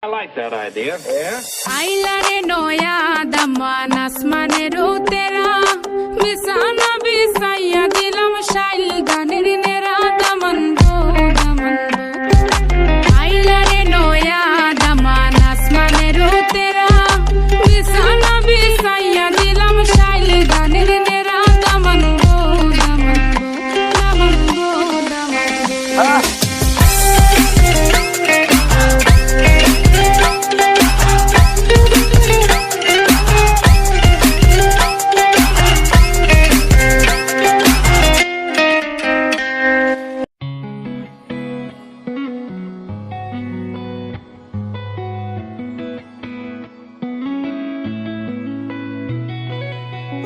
I like that idea. Yeah. Ailare noya damana asmanero tera misana bisaya dilam shail ganer nera damando Ailare noya damana asmanero tera misana bisaya dilam shail ganer nera damando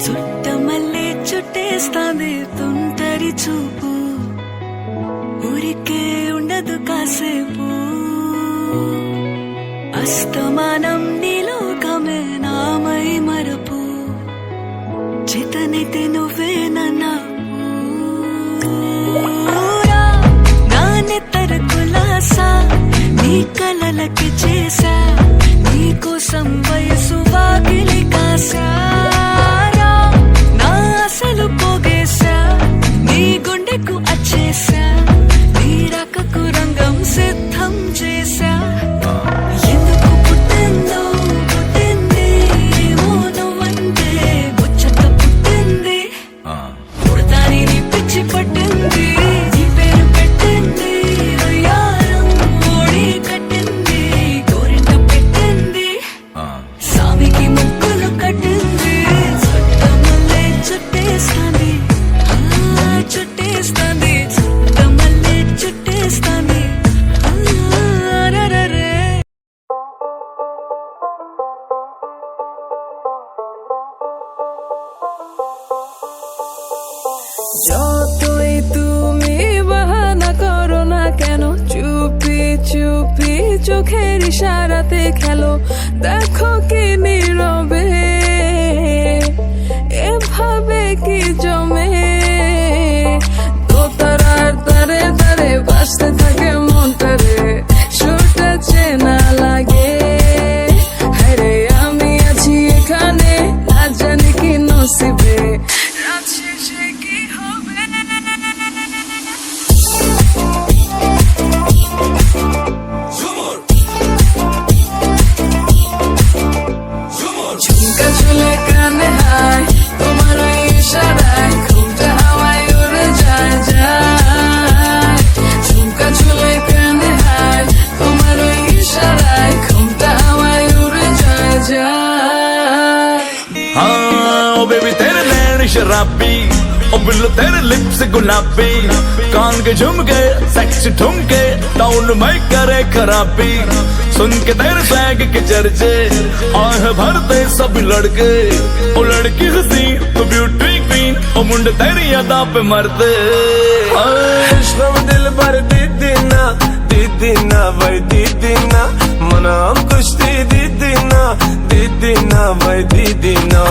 Chuttamalle చుట్టేస్తాంది తుంటరి చూపు ఊరికే ఉండదు కాసేపు అస్తమానం నీలోకమే నామై మరపు చేతనైతే నువ్వే నాన్నెత్తర కులాసా నీ కలలకి చేసా నీ కోసం వయసు వాకిలి కాసా అసలు పోగేశా నీ గుండెకు అచ్చేసా నీ రకకు రంగం సిద్ధం చేశా ఎందుకు పుట్టిందో పుట్టింది ఏమో నువ్వంటే ముచ్చట పుట్టింది పుడతాని నీ పిచ్చి పట్టింది నీ పేరు పెట్టింది రొయ్యారం ఓడి కట్టింది గోరింట పెట్టింది సామికి ముక్కులు కట్టింది చుట్టేస్తాంది చుట్టేస్తాంది చుట్టమల్లే చుట్టేస్తాంది যতই তুমি বাহানা করো না কেন চুপি চুপি চোখের ইশারাতে খেলো দেখো কি নীরবে এভাবে কি জমে দোতারার তারে তারে বাসতে থাকে মনটারে সুরটা চেনা লাগে হরে আমি আছি এখানে না জানি কি নসিবে রাত শেষে কি হবে ঝুমকা চুলে কানে হায় তোমার ওই ইশারায় ঘুমটা হাওয়ায় উড়ে যায় যায় ঝুমকা চুলে কানে হায় তোমার ওই ইশারায় ঘুমটা হাওয়ায় উড়ে যায় যায় हाँ ओ बेबी तेरे नैन शराबी ओ बिल्लो तेरे लिप्स गुलाबी कान के झुमके सेक्स ठुमके टाउन में करे खराबी सुन के तेरे स्वैग के चर्चे आह भरते सब लड़के ओ लड़की हसी तो ब्यूटी क्वीन ओ मुंडे तेरी अदा पे मरते इश्क़ दिल भर दीदीना भाई दीदीना मना हम कुश्ती दीदीना भाई दीदीना